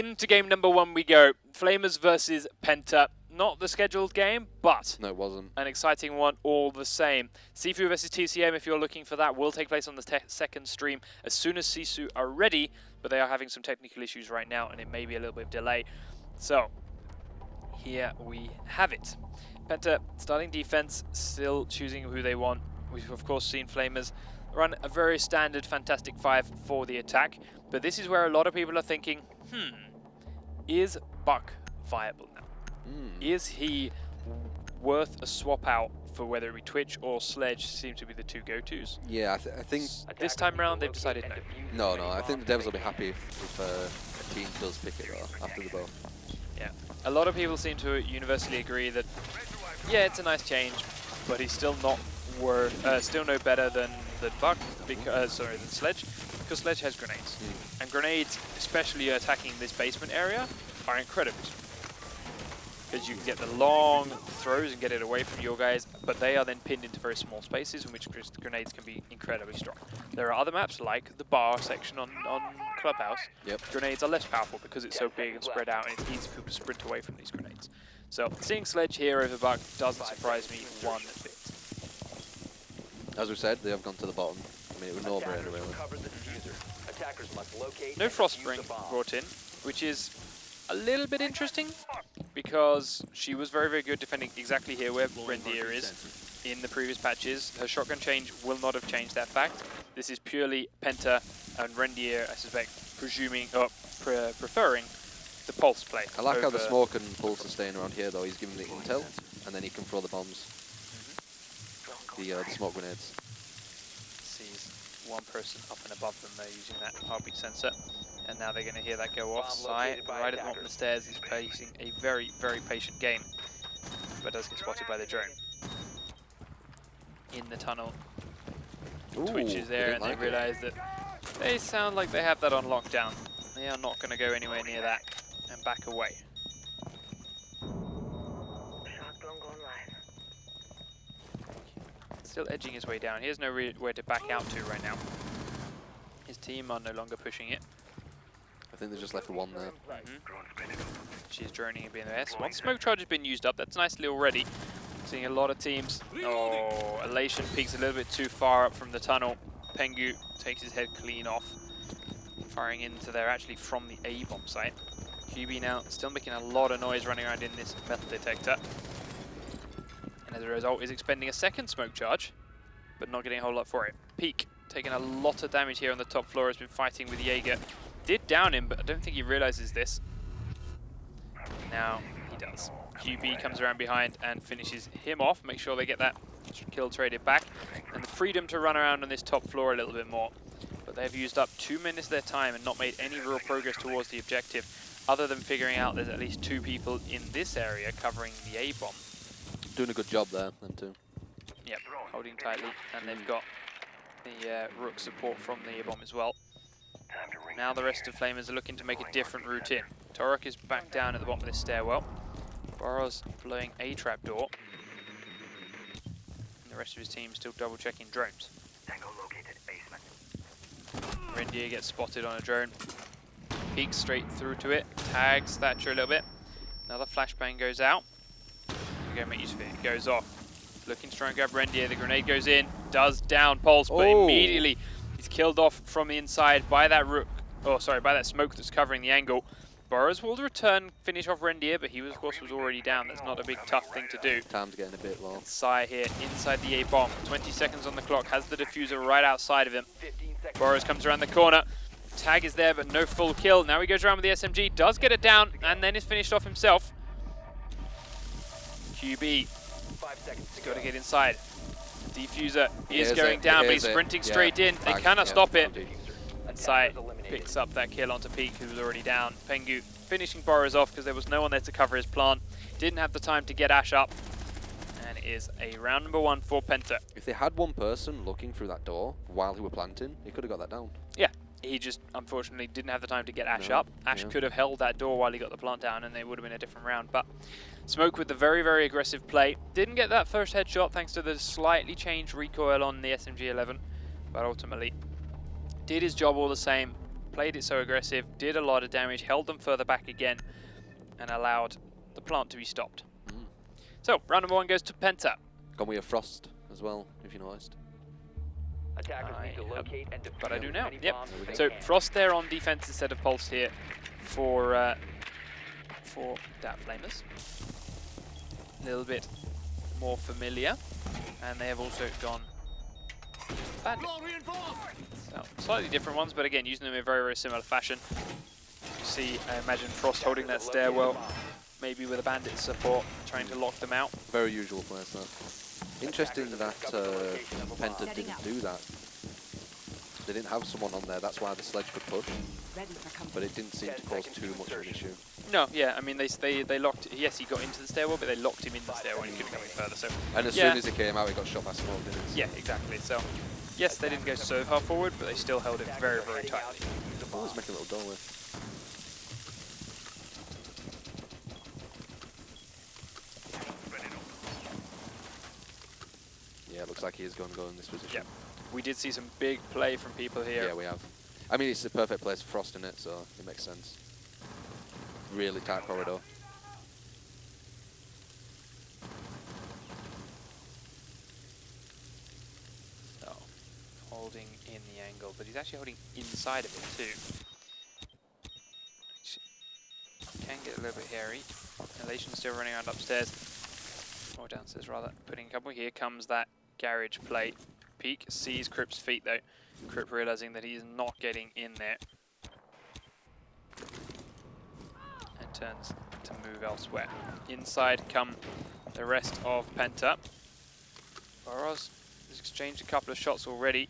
into game number 1 we go. Flamers versus Penta. Not the scheduled game, but no, it wasn't. An exciting one all the same. Sifu versus TCM, if you're looking for that, will take place on the second stream as soon as Sisu are ready, but they are having some technical issues right now, and it may be a little bit of delay. So, here we have it. Penta starting defense, still choosing who they want. We've of course seen Flamers run a very standard Fantastic 5 for the attack, but this is where a lot of people are thinking, is Buck viable now? Is he worth a swap out for whether it be Twitch or Sledge seem to be the two go-tos? Yeah, I think... This time around they've decided no. No, I think the devs will be happy if a team does pick it though, after the bow. Yeah, a lot of people seem to universally agree that, yeah, it's a nice change, but he's still not still no better than Buck, because, than Sledge, because Sledge has grenades. And grenades, especially attacking this basement area, are incredible. Because you can get the long throws and get it away from your guys, but they are then pinned into very small spaces in which grenades can be incredibly strong. There are other maps like the bar section on Clubhouse. Grenades are less powerful because it's so big and spread out, and it's easy for people to sprint away from these grenades. So seeing Sledge here over Buck doesn't surprise me one bit. As we said, they have gone to the bottom. I mean, it was no-brainer really. No Frostspring brought in, which is a little bit interesting, because she was very, very good defending exactly here where Rendir is in the previous patches. Her shotgun change will not have changed that fact. This is purely Penta and Rendir, I suspect, preferring the pulse play. I like how the smoke and pulse are staying around here though. He's giving the intel, and then he can throw the bombs. The smoke grenades. Sees one person up and above them, they're using that heartbeat sensor. And now they're going to hear that go off. Sai, right at the bottom of the stairs, is facing a very, very patient game, but does get spotted by the drone. In the tunnel, Twitch is there, and they realize that they sound like they have that on lockdown. They are not going to go anywhere near that and back away. Still edging his way down. He has nowhere to back out to right now. His team are no longer pushing it. I think they just left one there. She's droning and being there. One smoke charge has been used up. That's nicely already. Seeing a lot of teams. Oh, Elation peeks a little bit too far up from the tunnel. Pengu takes his head clean off. Firing into there actually from the A-bomb site. QB now still making a lot of noise running around in this metal detector. And as a result is expending a second smoke charge, but not getting a whole lot for it. Peak taking a lot of damage here on the top floor, has been fighting with Jaeger. Did down him, but I don't think he realizes this. Now he does. QB comes around behind and finishes him off. Make sure they get that kill traded back. And the freedom to run around on this top floor a little bit more. But they've used up 2 minutes of their time and not made any real progress towards the objective, other than figuring out there's at least 2 people in this area covering the A-bomb. Doing a good job there, them two. Yep, holding tightly. And they've got the Rook support from the A-bomb as well. Now the rest of Flamers are looking to make a different route in. Torok is back down at the bottom of this stairwell. Boros blowing a trapdoor. And the rest of his team still double checking drones. Rendir gets spotted on a drone. Peeks straight through to it. Tags Thatcher a little bit. Another flashbang goes out. Go make use of it. It goes off. Looking to try and grab Rendir. The grenade goes in. Does down Pulse, but immediately he's killed off from the inside by that Rook. Oh, sorry, by that smoke that's covering the angle. Boros will return, finish off Rendir, but he of course was already down. That's not a big tough thing to do. Time's getting a bit low. Sai here inside the A-bomb. 20 seconds on the clock. Has the diffuser right outside of him. Boros comes around the corner. Tag is there, but no full kill. Now he goes around with the SMG. Does get it down, and then is finished off himself. QB. He's got to get inside. Diffuser is going down, but he's sprinting straight in. They cannot stop it. And Sai picks up that kill onto Peak, who was already down. Pengu finishing Boros off because there was no one there to cover his plant. Didn't have the time to get Ash up. And it is a round number 1 for Penta. If they had one person looking through that door while he were planting, he could have got that down. Yeah, he just unfortunately didn't have the time to get Ash up. Ash could have held that door while he got the plant down, and they would have been a different round. But Smoke with the very, very aggressive play. Didn't get that first headshot thanks to the slightly changed recoil on the SMG-11, but ultimately did his job all the same. played it so aggressive, did a lot of damage, held them further back again, and allowed the plant to be stopped. So, round number 1 goes to PENTA. Gone with a Frost as well, if you noticed. But I do now, yep. So, Frost there on defense instead of Pulse here for that Flamers. A little bit more familiar. And they have also gone Bandit. So, slightly different ones, but again, using them in very, very similar fashion. You see, I imagine Frost holding that stairwell, maybe with a Bandit support, trying to lock them out. Very usual play stuff. Interesting that PENTA didn't do that. They didn't have someone on there, that's why the sledge could push. But it didn't seem to cause too much of an issue. No, yeah, I mean, they locked, yes, he got into the stairwell, but they locked him in the stairwell and he couldn't go any further, so. And as soon as he came out, he got shot by smoke, didn't he? Yeah, exactly, so. Yes, they didn't go so far forward, but they still held it very, very tightly. Always make a little doorway. Yeah, it looks like he is going to go in this position. Yeah. We did see some big play from people here. Yeah, we have. I mean, it's the perfect place for Frost in it, so it makes sense. Really tight corridor. So, holding in the angle, but he's actually holding inside of it too. Which can get a little bit hairy. Elation's still running around upstairs. Or downstairs rather. Putting a couple. Here comes that garage plate. Peak sees Crip's feet though. Crip realizing that he is not getting in there. And turns to move elsewhere. Inside come the rest of PENTA. Boros has exchanged a couple of shots already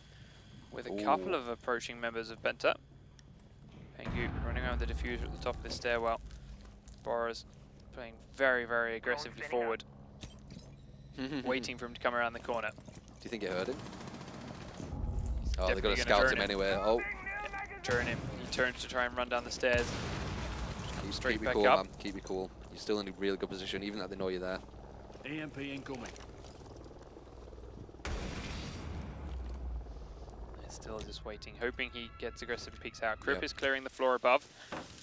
with a couple of approaching members of PENTA. Pengu running around the diffuser at the top of the stairwell. Boros playing very, very aggressively forward. Waiting for him to come around the corner. Do you think it hurt him? Oh, they've got to scout him anyway. Oh. Yeah, turn him. He turns to try and run down the stairs. Straight keep back cool, up. Man. Keep it cool. You're still in a really good position, even though they know you're there. EMP incoming. Still just waiting, hoping he gets aggressive and peeks out. Crip is clearing the floor above.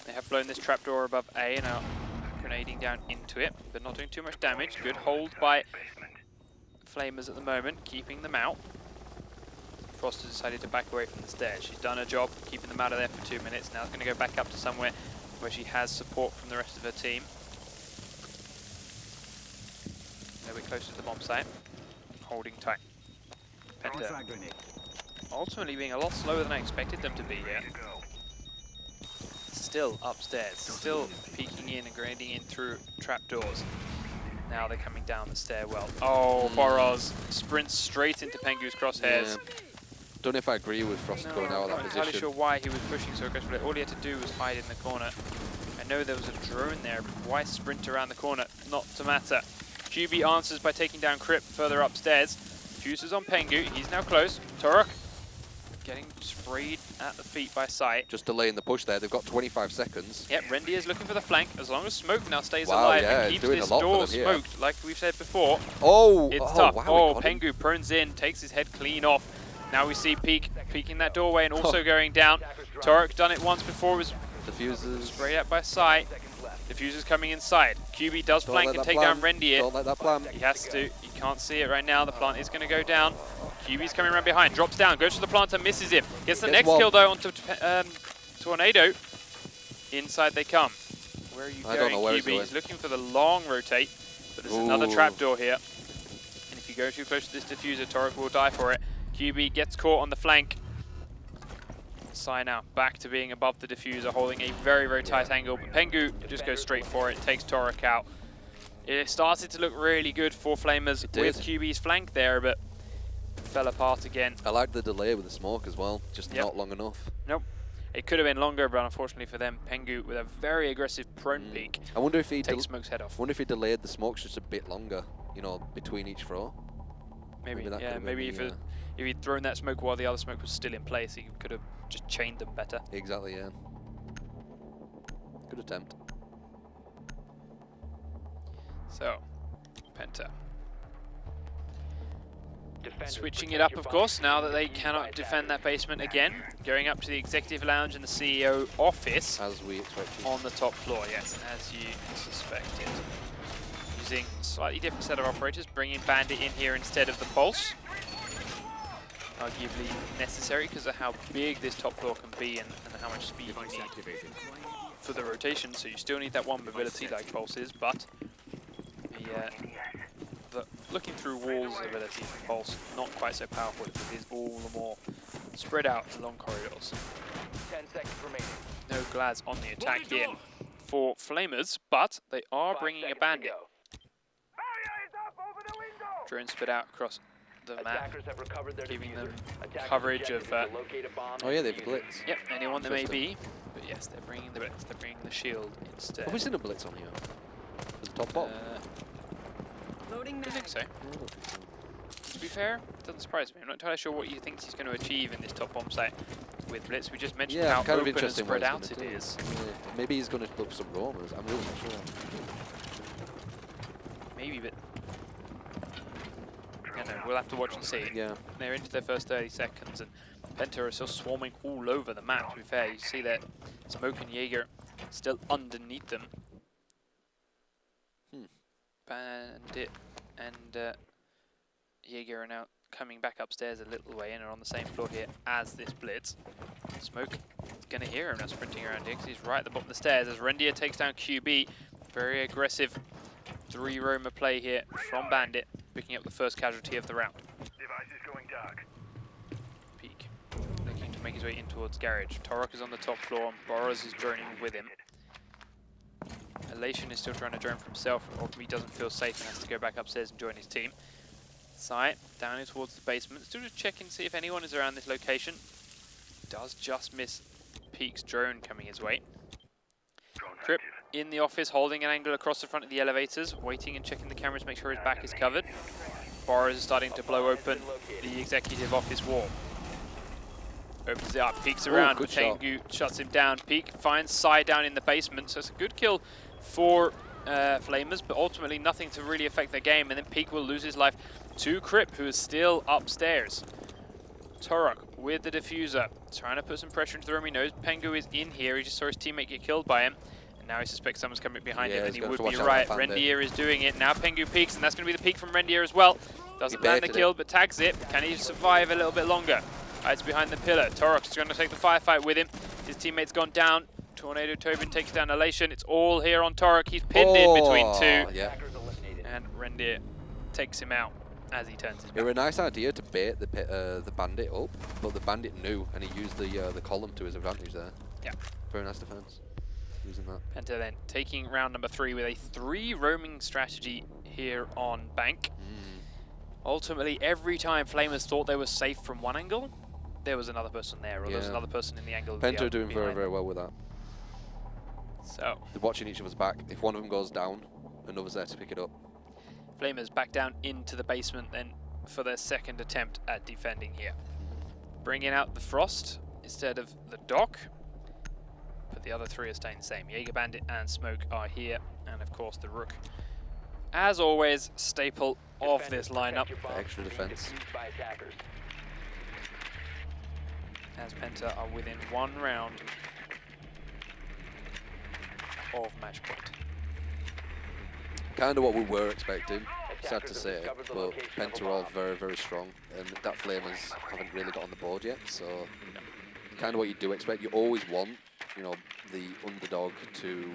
They have blown this trapdoor above A and are grenading down into it, but not doing too much damage. Good hold by Flamers at the moment, keeping them out. Frost has decided to back away from the stairs. She's done her job, keeping them out of there for 2 minutes. Now it's going to go back up to somewhere where she has support from the rest of her team. A little bit closer to the bomb site. Holding tight. PENTA ultimately being a lot slower than I expected them to be here. Still upstairs, still peeking in and grenading in through trapdoors. Now they're coming down the stairwell. Oh, Boros sprints straight into Pengu's crosshairs. Yeah. Don't know if I agree with Frost going out of that position. I'm not entirely sure why he was pushing so aggressively. All he had to do was hide in the corner. I know there was a drone there, but why sprint around the corner? Not to matter. QB answers by taking down Crip further upstairs. Fuses on Pengu. He's now close. Turok getting sprayed at the feet by Sight. Just delaying the push there. They've got 25 seconds. Yep, Rendi is looking for the flank. As long as Smoke now stays alive and keeps this door smoked, like we've said before. Oh, it's tough. Wow, Pengu prunes in, takes his head clean off. Now we see Peak peeking that doorway and also going down. Torek done it once before, was diffusers sprayed out by Sight. Diffusers coming inside. QB does flank and take down Rendi. Don't let that plan. He has to. He can't see it right now. The plant is going to go down. QB's coming around behind. Drops down. Goes to the plant and misses him. Gets the next kill though onto Tornado. Inside they come. Where are you going, don't know where QB? He's looking for the long rotate. But there's another trapdoor here. And if you go too close to this diffuser, Torek will die for it. QB gets caught on the flank. Sai now back to being above the diffuser, holding a very, very tight angle. But Pengu just goes straight for it, takes Torek out. It started to look really good for Flamers with QB's flank there, but fell apart again. I like the delay with the smoke as well, just not long enough. Nope. It could have been longer, but unfortunately for them, Pengu with a very aggressive prone peek. I wonder if he takes Smoke's head off. I wonder if he delayed the smokes just a bit longer, you know, between each throw. Maybe yeah, maybe if he'd thrown that smoke while the other smoke was still in place, he could have just chained them better. Exactly, yeah. Good attempt. So, PENTA Switching it up, of course, now that they cannot defend that basement again. Going up to the executive lounge and the CEO office. As we expected. On the top floor, yes, as you suspected. Using a slightly different set of operators, bringing Bandit in here instead of the Pulse. Arguably necessary because of how big this top floor can be and how much speed you need for the rotation. So you still need that one mobility like Pulse is, but the looking through walls ability for Pulse, not quite so powerful. It is all the more spread out along corridors. 10 seconds remaining. No Glads on the attack here for Flamers, but they are bringing a Bandit. Drone spit out across the map, giving them coverage of... oh yeah, they've blitz. Yep, anyone there may be, but yes, they're bringing the blitz, they're bringing the shield instead. Have we seen a blitz on here? As a top bot? I don't think so. To be fair, it doesn't surprise me. I'm not entirely sure what you think he's going to achieve in this top bomb site with blitz. We just mentioned how kind of open and spread what out it is. Yeah. Maybe he's going to look for some roamers. I'm really not sure. Maybe, but I don't know. We'll have to watch and see. Yeah. They're into their first 30 seconds, and PENTA are still swarming all over the map. To be fair, you see that Smoke and Jaeger still underneath them. Bandit and Jaeger are now coming back upstairs a little way and are on the same floor here as this blitz. Smoke is going to hear him now sprinting around here because he's right at the bottom of the stairs as Rendier takes down QB. Very aggressive 3-roamer play here from Bandit, picking up the first casualty of the round. Device is going dark. Peak looking to make his way in towards Garage. Torok is on the top floor and Boros is droning with him. Elation is still trying to drone for himself, or he doesn't feel safe and has to go back upstairs and join his team. Sight down towards the basement, still just checking to see if anyone is around this location. Does just miss Peak's drone coming his way. Crip in the office, holding an angle across the front of the elevators, waiting and checking the cameras, make sure his back is covered. Boros is starting to blow open the executive office wall. Opens it up, peeks around, but Tengu shuts him down. Peak finds Sai down in the basement, so it's a good kill for Flamers, but ultimately nothing to really affect their game, and then Peak will lose his life to Crip, who is still upstairs. Torok with the diffuser, trying to put some pressure into the room. He knows Pengu is in here, he just saw his teammate get killed by him, and now he suspects someone's coming behind him, and he would be right. Rendier is doing it, now Pengu peeks, and that's going to be the peek from Rendier as well. Doesn't land the kill, but tags it. Can he survive a little bit longer? Hides behind the pillar. Torok's going to take the firefight with him. His teammate's gone down. Tornado Tobin takes down Elation. It's all here on Torok. He's pinned in between two. Yeah. And Rendier takes him out as he turns his back. It was a nice idea to bait the Bandit up, but the Bandit knew, and he used the column to his advantage there. Yeah. Very nice defense. Using that. PENTA then taking round number 3 with a 3 roaming strategy here on Bank. Ultimately, every time Flamers thought they were safe from one angle, there was another person there, or there was another person in the angle. PENTA are doing very, very well with that. So they're watching each other's back. If one of them goes down, another's there to pick it up. Flamers back down into the basement then for their second attempt at defending here. Bringing out the Frost instead of the Doc, but the other 3 are staying the same. Jaeger, Bandit and Smoke are here, and of course the Rook, as always, staple of this lineup. Extra defense. As PENTA are within 1 round of match point. Kind of what we were expecting, sad to say, but PENTA are all very, very strong, and that Flamers haven't really got on the board yet, so kind of what you do expect. You always want, you know, the underdog to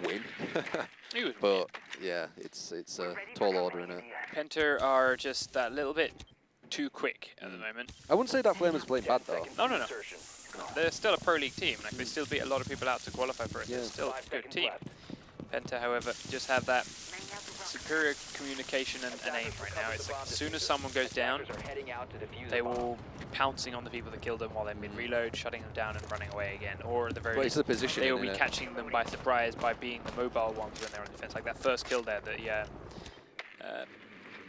win. But yeah, it's a tall order, innit? PENTA are just that little bit too quick at the moment. I wouldn't say that Flamers playing bad though. No. They're still a pro league team. Like, they still beat a lot of people out to qualify for it. Yeah. They're still a good team. PENTA, however, just have that superior communication and aim right now. It's like as soon as someone goes down, they will be pouncing on the people that killed them while they're mid-reload, shutting them down and running away again. Or at the very least, they will be catching them by surprise by being the mobile ones when they're on defense. Like that first kill there, the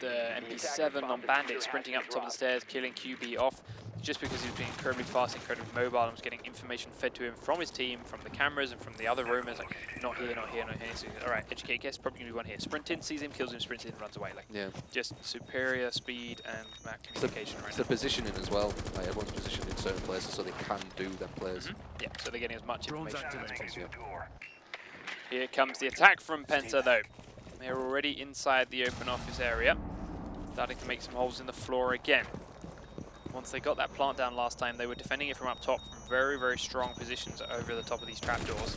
MP7 on Bandit sprinting up top of the stairs, killing QB off just because he was being incredibly fast, incredibly mobile, and was getting information fed to him from his team, from the cameras, and from the other roomers. Like, not here, not here, not here. So, all right, educate guess, probably gonna be one here. Sprint in, sees him, kills him, sprints in, runs away. Like, Yeah. just superior speed and map communication right It's now. the positioning as well. Like everyone's positioned in certain places so they can do them plays. Yeah, so they're getting as much information as they can. Yeah. Here comes the attack from PENTA though. They're already inside the open office area. Starting to make some holes in the floor again. Once they got that plant down last time, they were defending it from up top from very, very strong positions over the top of these trapdoors.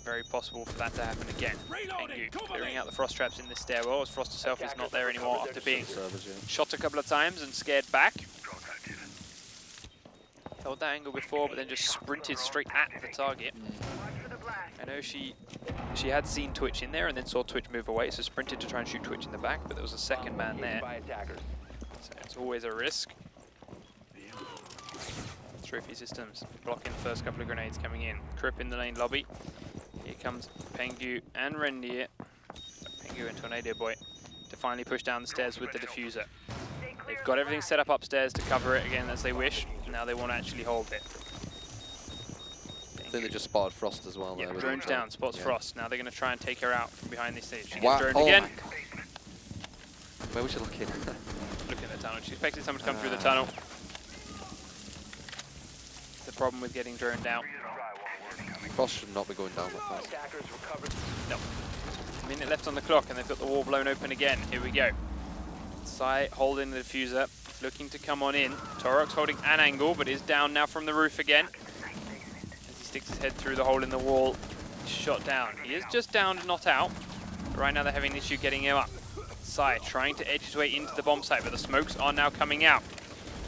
Very possible for that to happen again. Pengu clearing out the frost traps in this stairwell as Frost herself is not there anymore after being Servers, yeah. shot a couple of times and scared back. Held that angle before, but then just sprinted straight at the target. I know she had seen Twitch in there and then saw Twitch move away, so sprinted to try and shoot Twitch in the back, but there was a second man there. So it's always a risk. Trophy systems blocking the first couple of grenades coming in. Crip in the lane lobby. Here comes Pengu and Rendir. Pengu and Tornado Boy to finally push down the stairs with the diffuser. They've got everything set up upstairs to cover it again as they wish. Now they want to actually hold it. I think they just spotted Frost as well. Yeah, there drones with down, spots yeah. Frost. Now they're going to try and take her out from behind these stage. She Wow. gets droned Oh again. my God. Where was she looking? Look at the tunnel. She expected someone to come through the tunnel. The problem with getting droned out. Frost should not be going down that fast. No. A minute left on the clock and they've got the wall blown open again. Here we go. Sai holding the diffuser, looking to come on in. Torok's holding an angle, but is down now from the roof again. As he sticks his head through the hole in the wall, he's shot down. He is just down and not out. But right now they're having an issue getting him up. Sai trying to edge his way into the bomb site, but the smokes are now coming out.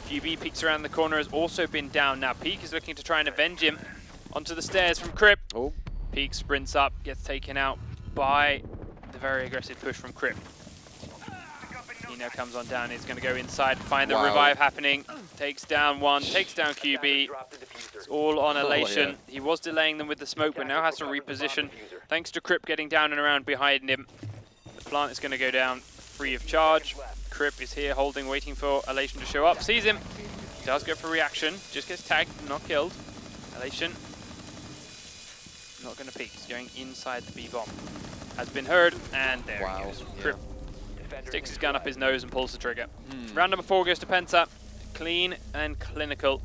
QB peeks around the corner, has also been down. Now Peak is looking to try and avenge him onto the stairs from Crip. Oh. Peak sprints up, gets taken out by the very aggressive push from Crip. He now comes on down, he's going to go inside, find the revive happening. Takes down one, takes down QB. It's all on Elation. Yeah. He was delaying them with the smoke, but now has to reposition. Thanks to Crip getting down and around behind him. The plant is going to go down free of charge. Crip is here holding, waiting for Elation to show up. Sees him, does go for reaction, just gets tagged, not killed. Elation not going to peek, he's going inside the B bomb. Has been heard, and there he goes. Crip sticks his gun up his nose and pulls the trigger. Round number 4 goes to PENTA. Clean and clinical.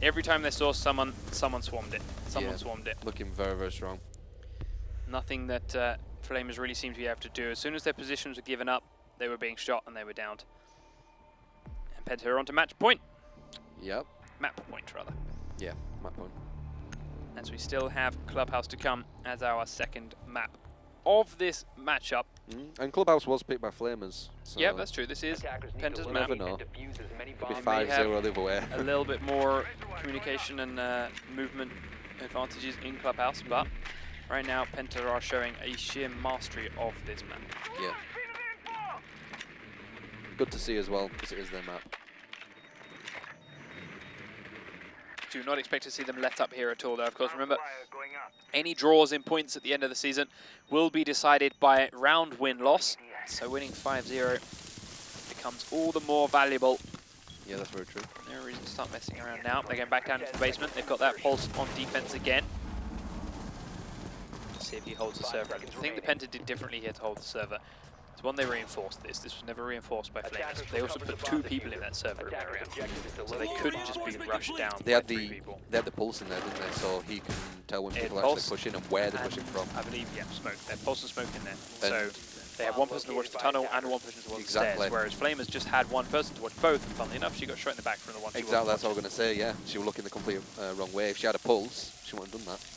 Every time they saw someone swarmed it. Someone swarmed it. Looking very, very strong. Nothing that Flamers really seemed to be able to do. As soon as their positions were given up, they were being shot and they were downed. And PENTA are on to match point. Yep. Map point, rather. Yeah, map point. As we still have Clubhouse to come as our second map of this matchup. And Clubhouse was picked by Flamers. So Yeah, that's true. This is PENTA's you map. never know. Could be And 5-0 they have the other way. a little bit more communication and movement advantages in Clubhouse, but right now PENTA are showing a sheer mastery of this map. Yeah. Good to see as well, because it is their map. Do not expect to see them let up here at all, though. Of course, remember, any draws in points at the end of the season will be decided by round win-loss. So winning 5-0 becomes all the more valuable. Yeah, that's very true. No reason to start messing around now. They're going back down into the basement. They've got that pulse on defense again. Let's see if he holds the server. The thing that PENTA did differently here to hold the server is one, they reinforced this. This was never reinforced by Flamers. They also put 2 people in that server room area, so they couldn't just be rushed down They by had 3 people. pulse in there, didn't they? So he can tell when They had people are pulse actually pushing and where they're pushing from. I believe, yeah, smoke. They have pulse and smoke in there. And So they have one person to watch the tunnel and one person to watch the Exactly. stairs, whereas Flamers just had one person to watch both. And funnily enough, she got shot in the back from the one she Exactly, that's wasn't what I was going to say, yeah. She was looking the complete wrong way. If she had a pulse, she wouldn't have done that. watching.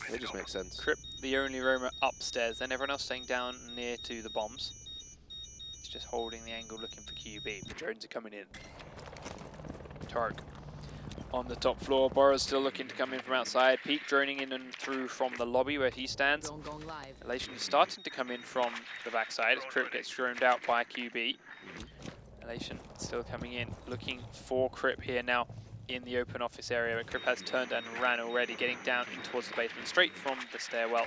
So, It just makes sense. Crip, the only roamer upstairs, then everyone else staying down near to the bombs. He's just holding the angle, looking for QB. The drones are coming in. Tark on the top floor. Bora's still looking to come in from outside. Peak droning in and through from the lobby where he stands. Going live. Elation is starting to come in from the backside as Crip gets droned out by QB. Elation still coming in, looking for Crip here now in the open office area, but Crip has turned and ran already, getting down in towards the basement, straight from the stairwell.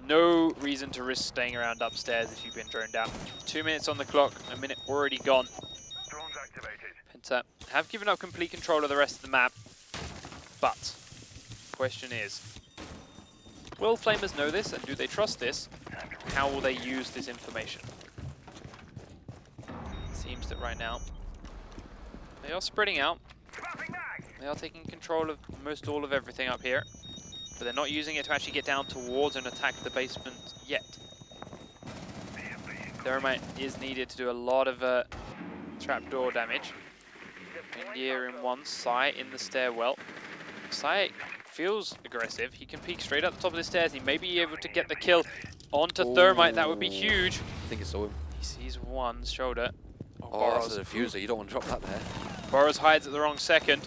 No reason to risk staying around upstairs if you've been droned out. 2 minutes on the clock, a minute already gone. Drones activated. PENTA have given up complete control of the rest of the map, but question is, will Flamers know this and do they trust this? How will they use this information? Seems that right now they are spreading out. They are taking control of most all of everything up here, but they're not using it to actually get down towards and attack the basement yet. Thermite is needed to do a lot of trapdoor damage. India in one, Sai in the stairwell. Sai feels aggressive. He can peek straight up the top of the stairs. He may be able to get the kill onto Thermite. That would be huge. I think it's so. He sees one shoulder. Oh, that's a diffuser. You don't want to drop that there. Boros hides at the wrong second.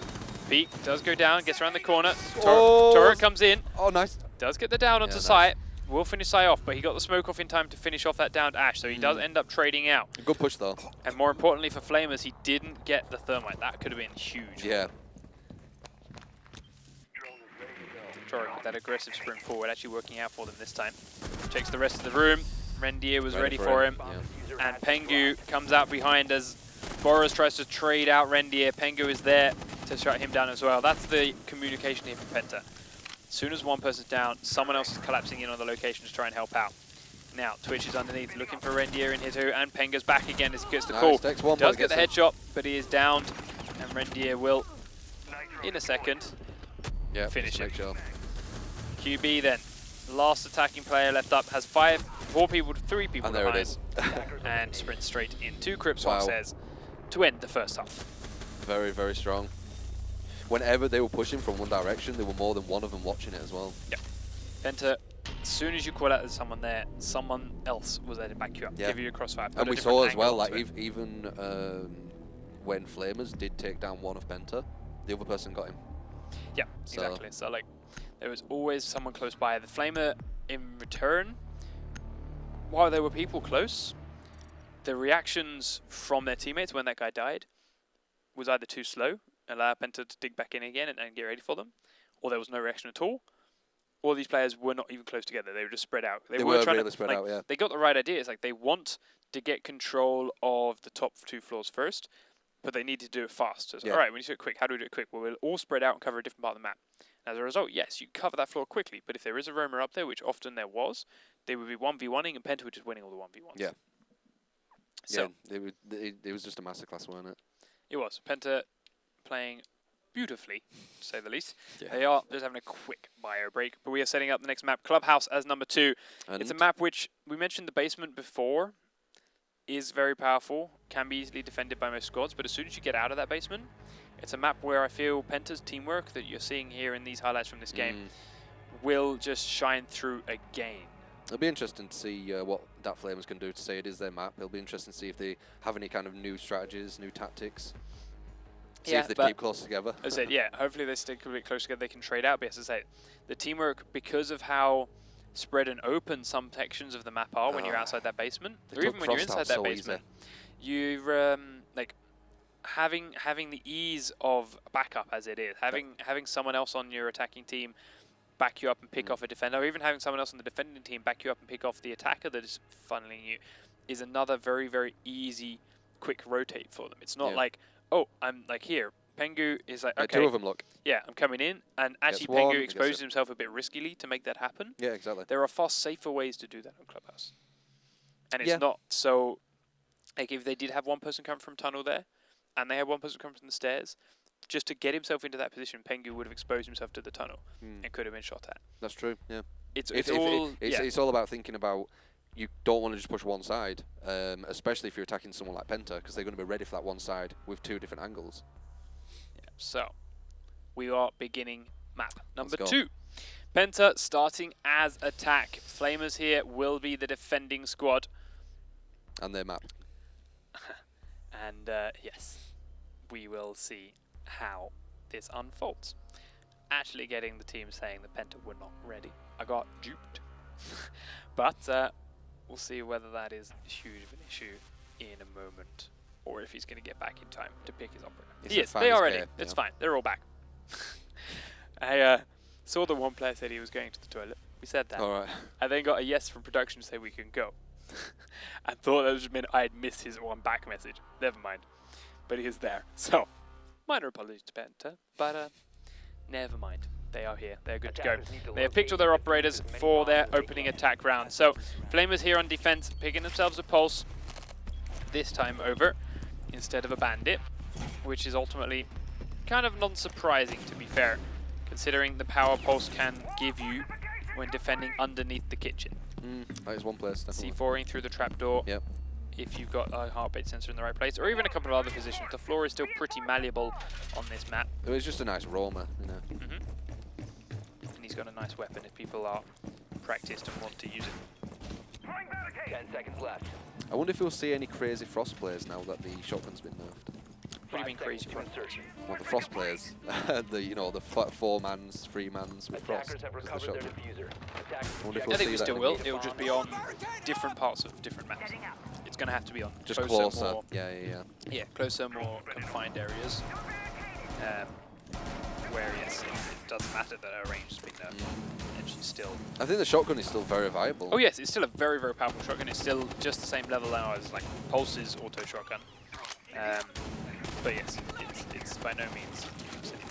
Peek does go down, gets around the corner. Oh. Turret comes in. Oh, nice. Does get the down onto nice. Sai. Will finish Sai off, but he got the smoke off in time to finish off that downed Ash, so he does end up trading out. Good push, though. And more importantly for Flamers, he didn't get the Thermite. That could have been huge. Yeah. Torek with that aggressive sprint forward, actually working out for them this time. Checks the rest of the room. Rendir was ready for him. Yeah. And Pengu comes out behind as Boros tries to trade out Rendir. Pengu is there to shut him down as well. That's the communication here from PENTA. As soon as one person's down, someone else is collapsing in on the location to try and help out. Now, Twitch is underneath, looking for Rendir in here too, and Penga's back again as he gets the call. Does get the headshot, but he is downed, and Rendir will, in a second, finish it. Sure. QB then, last attacking player left up, has 3 people And there behind. it is. And sprints straight into Cripswell Wow. says to end the first half. Very, very strong. Whenever they were pushing from one direction, there were more than one of them watching it as well. Yeah. PENTA, as soon as you call out there's someone there, someone else was there to back you up, give you a crossfire. And we saw as well, like even when Flamers did take down one of PENTA, the other person got him. Yeah, exactly. So like, there was always someone close by. The Flamer, in return, while there were people close, the reactions from their teammates when that guy died was either too slow, allow PENTA to dig back in again and get ready for them, or there was no reaction at all, or these players were not even close together. They were just spread out. They were trying really to spread like, out, yeah. They got the right idea. It's like they want to get control of the top 2 floors first, but they need to do it fast. So it's like, all right, we need to do it quick. How do we do it quick? Well, we'll all spread out and cover a different part of the map. As a result, yes, you cover that floor quickly, but if there is a roamer up there, which often there was, they would be 1v1ing and PENTA would just winning all the 1v1s. Yeah. So it was just a masterclass, wasn't it? it was. PENTA playing beautifully, to say the least. Yeah. They are just having a quick bio break, but we are setting up the next map, Clubhouse, as number 2. And It's a map which, we mentioned the basement before, is very powerful, can be easily defended by most squads, but as soon as you get out of that basement, it's a map where I feel PENTA's teamwork that you're seeing here in these highlights from this game will just shine through again. It'll be interesting to see what that Flamers can do to say it is their map. It'll be interesting to see if they have any kind of new strategies, new tactics. See if they keep close together. As I said, yeah, hopefully they stick a bit close together, they can trade out. But as I say, the teamwork, because of how spread and open some sections of the map are when you're outside that basement, or even when you're inside that basement, you're like having the ease of backup as it is, having someone else on your attacking team back you up and pick off a defender, or even having someone else on the defending team back you up and pick off the attacker that is funneling you, is another very, very easy, quick rotate for them. It's not like, oh, I'm like here. Pengu is like, okay. 2 of them, look. Yeah, I'm coming in, and actually Pengu exposes himself a bit riskily to make that happen. Yeah, exactly. There are far safer ways to do that on Clubhouse. And it's not so, like if they did have one person come from tunnel there, and they had one person come from the stairs, just to get himself into that position, Pengu would have exposed himself to the tunnel and could have been shot at. That's true, yeah. It's all about thinking about, you don't want to just push one side, especially if you're attacking someone like PENTA, because they're going to be ready for that one side with 2 different angles. Yeah, so, we are beginning map number 2. PENTA starting as attack. Flamers here will be the defending squad. And their map. And yes, we will see how this unfolds. Actually getting the team saying that PENTA were not ready. I got duped. But we'll see whether that is huge of an issue in a moment, or if he's going to get back in time to pick his operator. Yes, they are ready. It's fine. They're all back. I saw the one player said he was going to the toilet. We said that. All right. I then got a yes from production to say we can go. I thought that just meant I had missed his one back message. Never mind. But he is there. So, minor apologies to Penta, but never mind. They are here. They're good to go. They have picked all their operators for their opening attack round. So, Flamers here on defense, picking themselves a pulse this time over instead of a bandit, which is ultimately kind of non-surprising, to be fair, considering the power pulse can give you when defending underneath the kitchen. That is one place, definitely. C4ing through the trapdoor. Yep. If you've got a heartbeat sensor in the right place, or even a couple of other positions. The floor is still pretty malleable on this map. It was just a nice roamer, you know. And he's got a nice weapon if people are practiced and want to use it. 10 seconds left. I wonder if we'll see any crazy Frost players now that the shotgun's been nerfed. What do you mean crazy? Well, the Frost players, the 4-mans, 3-mans with Frost. Attackers have with the recovered their shotgun. diffuser. I wonder if I we'll think see we that still in will. the game. It will just be on different parts of different maps. It's going to have to be on Just closer, closer. more, Yeah. closer, more confined areas. Where yes, it doesn't matter that her range has been nerfed. And she's still. I think the shotgun is still very viable. Oh yes, it's still a very, very powerful shotgun. It's still just the same level now as like Pulse's auto shotgun. But yes, it's by no means silly.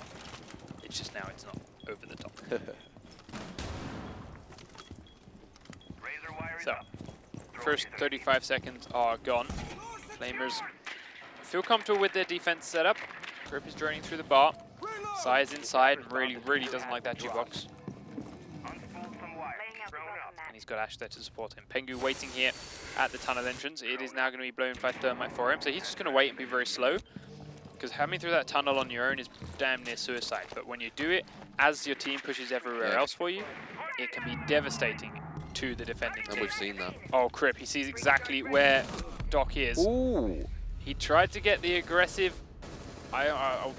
It's just now it's not over the top. So, first 35 seconds are gone. Flamers feel comfortable with their defense setup. Grip is journeying through the bar. Size inside, really doesn't like that jukebox. And he's got Ash there to support him. Pengu waiting here at the tunnel entrance. It is now going to be blown by Thermite for him, so he's just going to wait and be very slow. Because having through that tunnel on your own is damn near suicide. But when you do it, as your team pushes everywhere else for you, it can be devastating to the defending team. And we've seen that. Oh, Crip, he sees exactly where Doc is. Ooh. He tried to get the aggressive,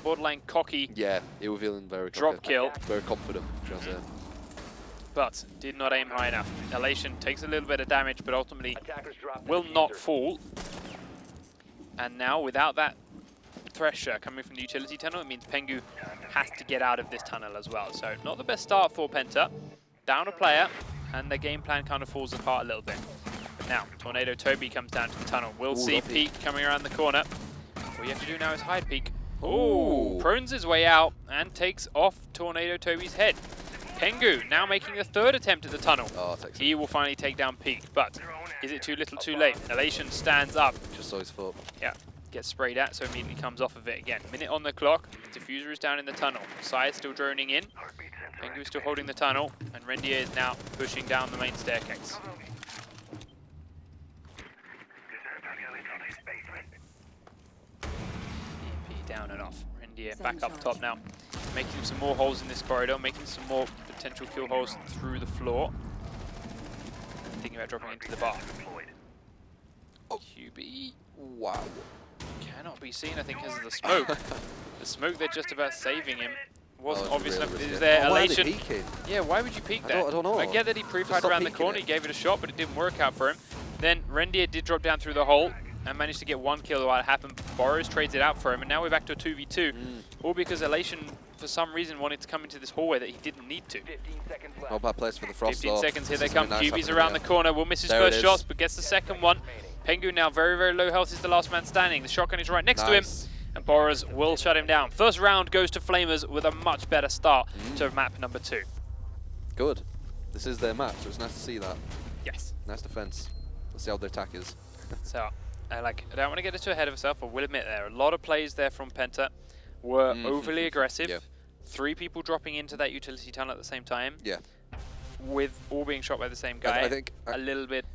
borderline cocky Yeah, he was feeling very drop cocky. kill, Very confident, should I say. but did not aim high enough. Elation takes a little bit of damage, but ultimately Attackers drop the will not diffuser. fall. And now, without that Thresher coming from the utility tunnel, it means Pengu has to get out of this tunnel as well. So not the best start for Penta. Down a player, and their game plan kind of falls apart a little bit. But now, Tornado Toby comes down to the tunnel. We'll see lovely. Peak coming around the corner. All you have to do now is hide Peak. Ooh. Ooh, prones his way out and takes off Tornado Toby's head. Pengu now making the third attempt at the tunnel. Oh, takes it. He will finally take down Peak, but is it too little too late? Elation stands up. Just saw his foot. Yeah, gets sprayed at, so immediately comes off of it again. Minute on the clock, diffuser is down in the tunnel. Sai is still droning in. Pengu is still holding the tunnel, and Rendier is now pushing down the main staircase. EMP down and off. Rendier back up top now. Making some more holes in this corridor, making some more potential kill holes through the floor. Thinking about dropping into the bar. QB Wow. cannot be seen, I think, because of the smoke. The smoke, they're just about saving him. Wasn't Oh, obvious really enough. risky. Is there Why are they elation? peeking? Yeah, why would you peek there? I don't know. I get that he pre-fired stop around the peeking corner, it. he gave it a shot, but it didn't work out for him. Then Rendier did drop down through the hole and managed to get one kill while it happened. Boros trades it out for him, and now we're back to a 2v2. All because Elation, for some reason, wanted to come into this hallway that he didn't need to. 15 seconds left. Not bad place for the Frost. 15 though. seconds, here This they is gonna come. be nice QB's happening around the here. corner, will miss his There it first is. shots, but gets the second one. Pengu now very low health, is the last man standing. The shotgun is right next to him, Nice. and Boros will shut him down. First round goes to Flamers with a much better start to map number 2. Good. This is their map, so it's nice to see that. Yes. Nice defense. Let's see how their attack is. So, I don't want to get too ahead of myself, but will admit there are a lot of plays there from Penta were overly aggressive. Yeah. 3 people dropping into that utility tunnel at the same time, Yeah. with all being shot by the same guy. I think a little bit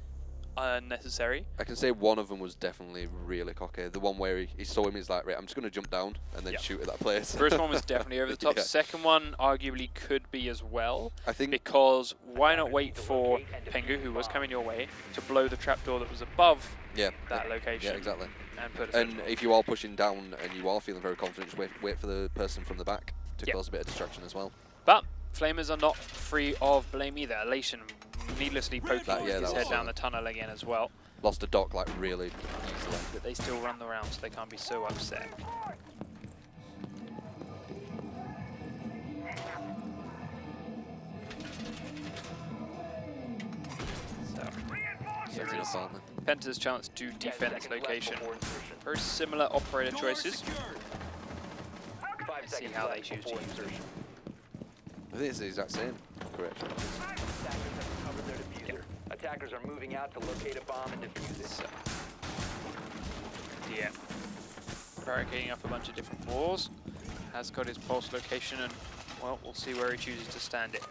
unnecessary. I can say one of them was definitely really cocky. The one where he saw him, he's like, right, I'm just going to jump down and then Yep. shoot at that place. First one was definitely over the top. Yeah. Second one arguably could be as well. I think Because why not wait for Pengu, who was coming your way, to blow the trapdoor that was above yeah, that location yeah, exactly. and put a And switch. if you are pushing down and you are feeling very confident, just wait for the person from the back to Yep. cause a bit of distraction as well. But Flamers are not free of blame either. Elation needlessly poking his that head was, down the tunnel again as well. Lost a dock like really easily. But they still run the round, so they can't be so upset. closing up, aren't they? Penta's chance to defend this 10 seconds left location. before insertion. Very similar operator choices. 5 Let's see seconds how left they choose to before use it. insertion. I think it's the exact same. Correct. Attackers have recovered their diffuser. Attackers are moving out to locate a bomb and defuse it. So, yeah. Barricading up a bunch of different walls. Has got his pulse location, and well, we'll see where he chooses to stand it.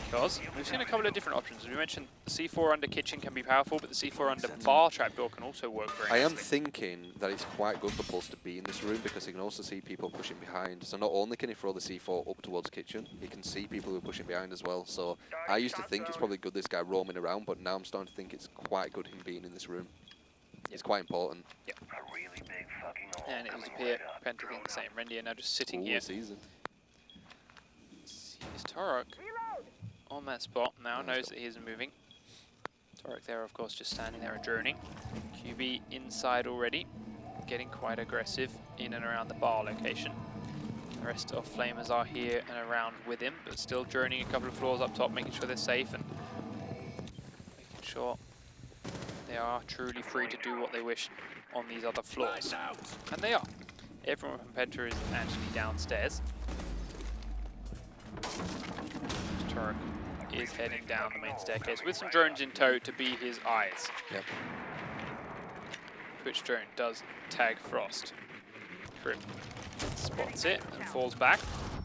Because we've seen a couple of different options. As we mentioned, the C4 under kitchen can be powerful, but the C4 under bar trapdoor can also work very I am nicely. thinking that it's quite good for Pulse to be in this room because he can also see people pushing behind. So not only can he throw the C4 up towards kitchen, he can see people who are pushing behind as well. So I used to think it's probably good this guy roaming around, but now I'm starting to think it's quite good him being in this room. It's quite important. Yep. A really big fucking hole And it would coming appear right up. Penta thinking the same. Rendier now just sitting Ooh, here. season. Sees Torok on that spot now, Nice knows that he isn't moving. Torok there, of course, just standing there adjourning. QB inside already, getting quite aggressive in and around the bar location. The rest of Flamers are here and around with him, but still journeying a couple of floors up top, making sure they're safe and making sure they are truly free to do what they wish on these other floors. And they are. Everyone from Penta is actually downstairs. Turk is heading down the main staircase with some drones in tow to be his eyes. Yep. Twitch drone does tag Frost. Crip spots it and falls back.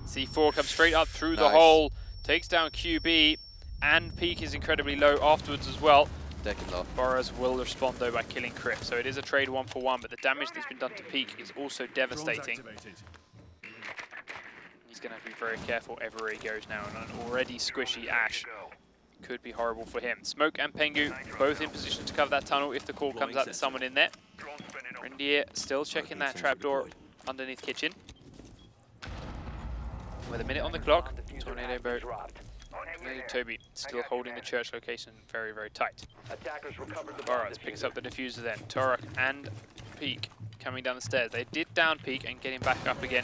C4 comes straight up through the Nice. hole, takes down QB, and Peak is incredibly low afterwards as well. Taking low. Boras will respond though by killing Crip, so it is a trade 1-for-1, but the damage that's been done to Peak is also devastating. He's going to have to be very careful everywhere he goes now, and an already squishy Ash could be horrible for him. Smoke and Pengu both in position to cover that tunnel if the call comes out, there's someone in there. Rendier still checking that trapdoor underneath kitchen. With a minute on the clock, Tornado Boat, Toby still holding the church location very, very tight. Attackers recovered the bomb Boras picks up the diffuser then. Torok and Peak coming down the stairs. They did down Peak and get him back up again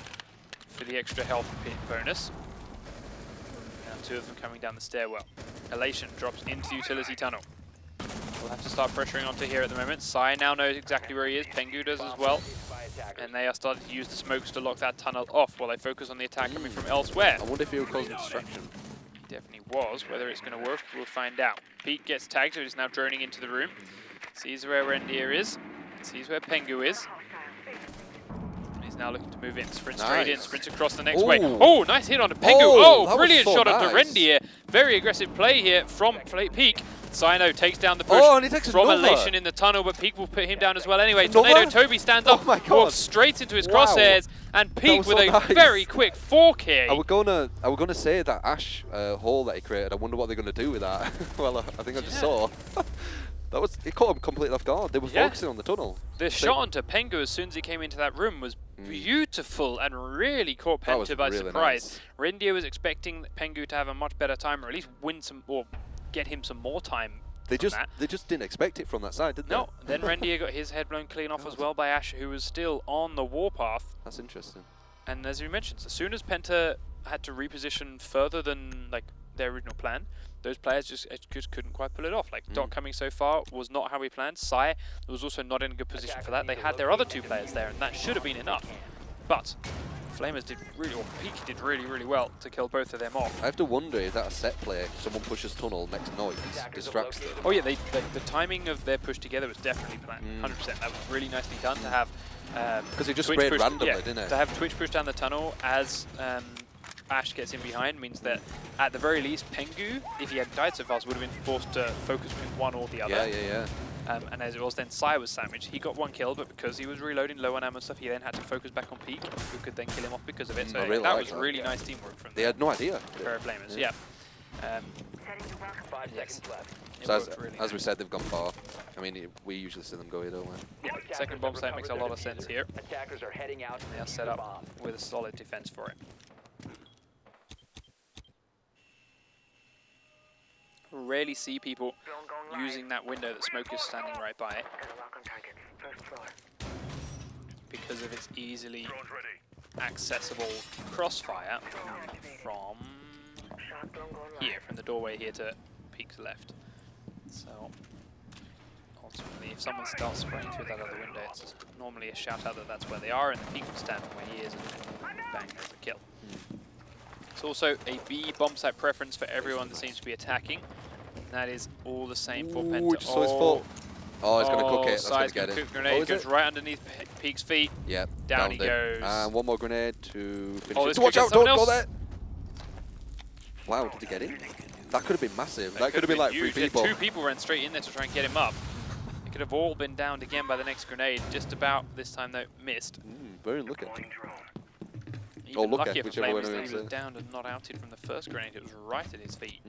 for the extra health bonus. Now two of them coming down the stairwell. Elation drops into the utility tunnel. We'll have to start pressuring onto here at the moment. Sai now knows exactly where he is. Pengu does as well. And they are starting to use the smokes to lock that tunnel off while they focus on the attack coming from elsewhere. I wonder if he will cause a distraction. He definitely was. Whether it's going to work, we'll find out. Pete gets tagged, so he's now droning into the room. Sees where Rendier is. Sees where Pengu is. He's now looking to move in. Sprint straight in. Sprints across the next way. Oh, nice hit on the Pengu. Oh, Oh, brilliant so shot onto nice. Rendier. Very aggressive play here from Peak. Sino takes down the push Oh, and he takes from another. Elation in the tunnel, but Peak will put him down as well anyway. Another? Tornado Toby stands up, Oh my God. walks straight into his Wow. crosshairs, and Peak was with so a nice. very quick 4K. I was gonna say that Ash hole that he created. I wonder what they're gonna do with that. Well, I think I just saw. That was it caught him completely off guard. They were focusing on the tunnel. The shot onto Pengu as soon as he came into that room was beautiful and really caught That was Penta by really surprise. Rendier was expecting Pengu to have a much better time, or at least win some, or get him some more time. They just didn't expect it from that side, did they? No, then Rendier got his head blown clean off as well by Ash, who was still on the warpath. That's interesting. And as we mentioned, as soon as Penta had to reposition further than like their original plan, those players just couldn't quite pull it off. Like Doc coming so far was not how we planned. Sai was also not in a good position for that. They had their other two players there, and that should have been enough. But Flamers did really, or Peak did really, really well to kill both of them off. I have to wonder, is that a set play? Someone pushes tunnel, makes noise, distracts them. Oh yeah, the timing of their push together was definitely planned, 100%. That was really nicely done to have. Because he just Twitch sprayed push, randomly, yeah, didn't it? To have Twitch push down the tunnel as Ash gets in behind means that at the very least Pengu, if he hadn't died so fast, would have been forced to focus between one or the other. Yeah. And as it was, then Sai was sandwiched. He got one kill, but because he was reloading low on ammo and stuff, he then had to focus back on Peak, who could then kill him off because of it. So I really that like was that. really nice teamwork from They had no idea. pair of Flamers. Yeah. 5 seconds left. It So worked really as we nice. said, they've gone far. I mean, we usually see them go here, don't we? Yeah, Attackers second bomb have site makes a recovered lot of their sense diffuser. here. Attackers are heading out to They are defuse set the up bomb. with a solid defense for it. Rarely see people using that window that Smoke is standing right by it because of its easily Drones ready. accessible crossfire from here, from the doorway here to Peak's left. So ultimately, if someone starts spraying through that other window, it's normally a shout out that that's where they are, and the Peak will stand where he is, and bang, there's a kill. It's also a B bomb site preference for everyone that seems to be attacking. And that is all the same for Penta. Just saw his fault. Oh, he's going to cook it. That's going to get cook it. grenade, goes right underneath Peak's feet. Yep. Down he goes. And one more grenade to finish Oh, it. this Watch could out, get someone don't go else. there. Wow, did he get him? That could have been massive. That could have been like huge. 3 people. 2 people ran straight in there to try and get him up. They could have all been downed again by the next grenade. Just about this time though, missed. Very lucky. Even lucky, luckier for whichever way Flamers that it he was is. downed and not outed from the first grenade. It was right at his feet.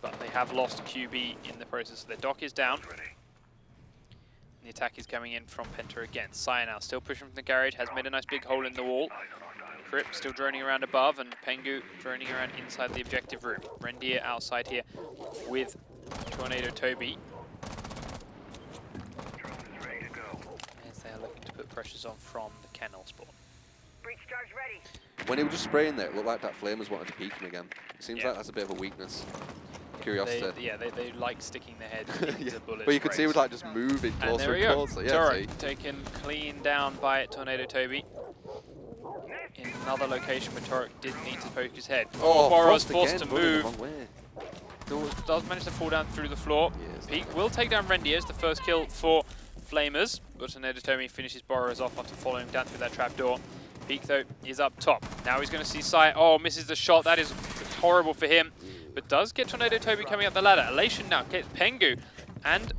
But they have lost QB in the process. Their dock is down. The attack is coming in from Penta again. Sai now still pushing from the garage, has made a nice big hole in the wall. Crip still droning around above, and Pengu droning around inside the objective room. Rendir outside here with Tornado Toby. As they are looking to put pressures on from the kennel spawn. Breach charge ready. When he was just spraying there, it looked like that Flamers wanted to peek him again. It seems like that's a bit of a weakness. Curiosity. They like sticking their head into bullets. But you could see it was like just moving And closer there we and go. closer. Yeah, Turret taken clean down by Tornado Toby. In another location where Torek did need to poke his head. Borrow's forced to move. Does manage to fall down through the floor. Yes. Peak will take down Rendir as the first kill for Flamers. But Tornado Toby finishes Borrow's off after following down through that trapdoor. Peak though is up top. Now he's going to see Sai. Oh, misses the shot. That is horrible for him. But does get Tornado Toby coming up the ladder. Elation now gets Pengu. And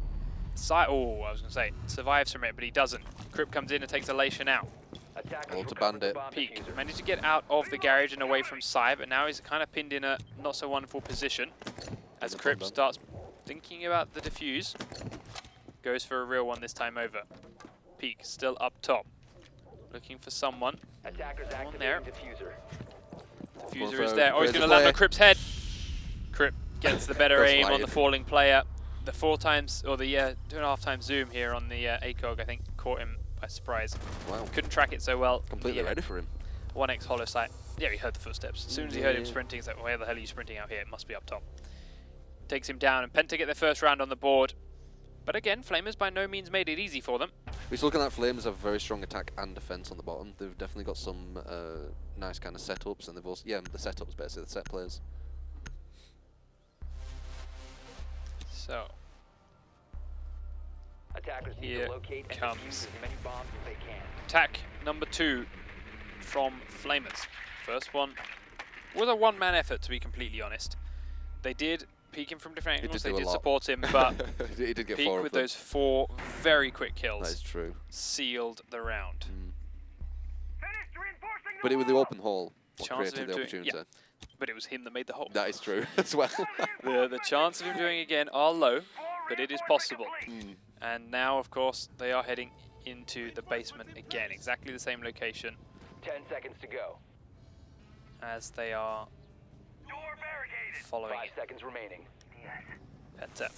Sai, oh, I was going to say, survives from it, but he doesn't. Crip comes in and takes Elation out. To Bandit. Peak managed to get out of the garage and away from Sai, but now he's kind of pinned in a not so wonderful position. As Crip starts thinking about the defuse. Goes for a real one this time over. Peak still up top. Looking for someone. Someone there. Diffuser is there. Oh, he's going to land on Crip's head. Crip gets the better aim on the falling player. The 4 times, or the 2.5 times zoom here on the ACOG, I think, caught him by surprise. Wow. Couldn't track it so well. Completely ready for him. 1x hollow sight. Yeah, he heard the footsteps. As soon as he heard him sprinting, he's like, where the hell are you sprinting out here? It must be up top. Takes him down, and Penta get their first round on the board. But again, Flamers by no means made it easy for them. We're looking at Flamers have very strong attack and defense on the bottom. They've definitely got some nice kind of setups, and they've also, the setups basically, the set players. So, Attackers need here to locate and comes defuse as many bombs as they can. attack number 2 from Flamers. First one was a one-man effort, to be completely honest. They did peek him from different angles, they did support him, but he did get Peak four with of them. those 4 very quick kills. That is true. Sealed the round. Finished reinforcing But it was the open hole what Chance of created him the doing- opportunity. But it was him that made the hole. That is true as well. The chance of him doing it again are low, but it is possible. Mm. And now, of course, they are heading into the basement again. Exactly the same location 10 seconds to go. as they are Door barricaded. following 5 it. seconds remaining. Penta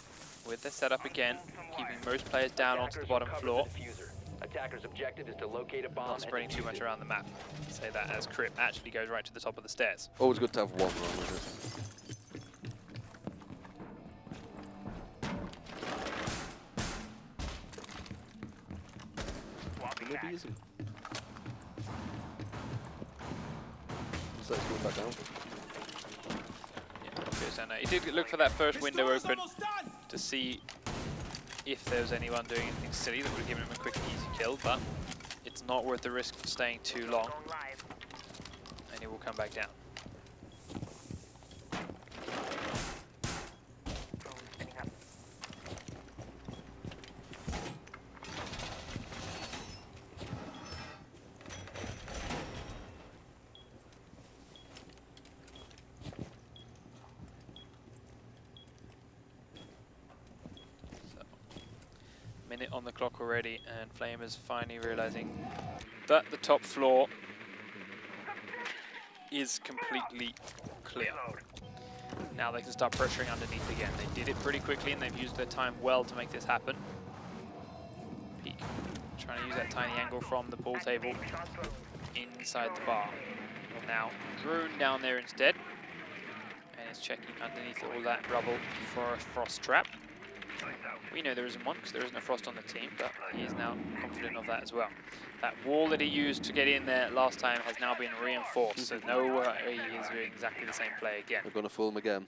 with their setup again, keeping most players down onto the Attackers bottom recover floor. the diffuser. Attackers' objective is to locate a bomb Not and spreading too defuse much it. around the map. Say that as Crip actually goes right to the top of the stairs. Always good to have one wrong with Swapping it. back. Maybe use him. So it's going back down. Yeah, goes down there. He did look for that first window open to see if there was anyone doing anything silly that would have given him a quick, easy kill, but it's not worth the risk of staying too long, Going live. and he will come back down. Spinning up. Minute on the clock already, and Flamers finally realizing that the top floor is completely clear. Now they can start pressuring underneath again. They did it pretty quickly, and they've used their time well to make this happen. Peak trying to use that tiny angle from the pool table inside the bar. Now drone down there instead, and is checking underneath all that rubble for a frost trap. We know there isn't one because there isn't a Frost on the team, but he is now confident of that as well. That wall that he used to get in there last time has now been reinforced, so no, he is doing exactly the same play again. We're going to fool him again.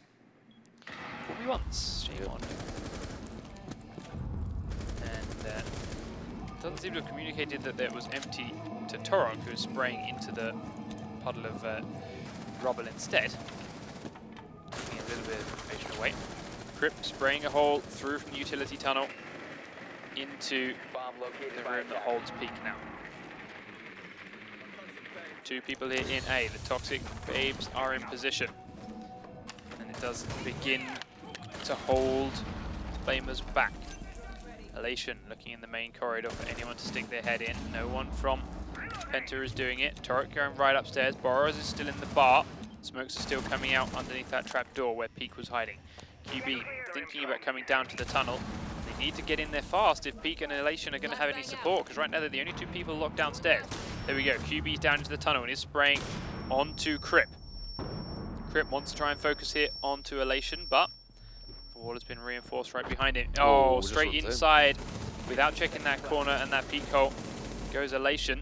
Fool me once, shame on you. And doesn't seem to have communicated that it was empty to Torok, who was spraying into the puddle of rubble instead. Taking a little bit of information away. Crip spraying a hole through from the utility tunnel into the room that holds Peak now. 2 people here in A. The Toxic Babes are in position. And it does begin to hold Flamers back. Elation looking in the main corridor for anyone to stick their head in. No one from Penta is doing it. Torok going right upstairs. Borrows is still in the bar. Smokes are still coming out underneath that trap door where Peak was hiding. QB thinking about coming down to the tunnel. They need to get in there fast if Peak and Elation are going to have any support, because right now they're the only 2 people locked downstairs. There we go. QB's down into the tunnel and is spraying onto Crip. Crip wants to try and focus here onto Elation, but the wall has been reinforced right behind him. Oh, straight inside without checking that corner and that Peak hole goes Elation.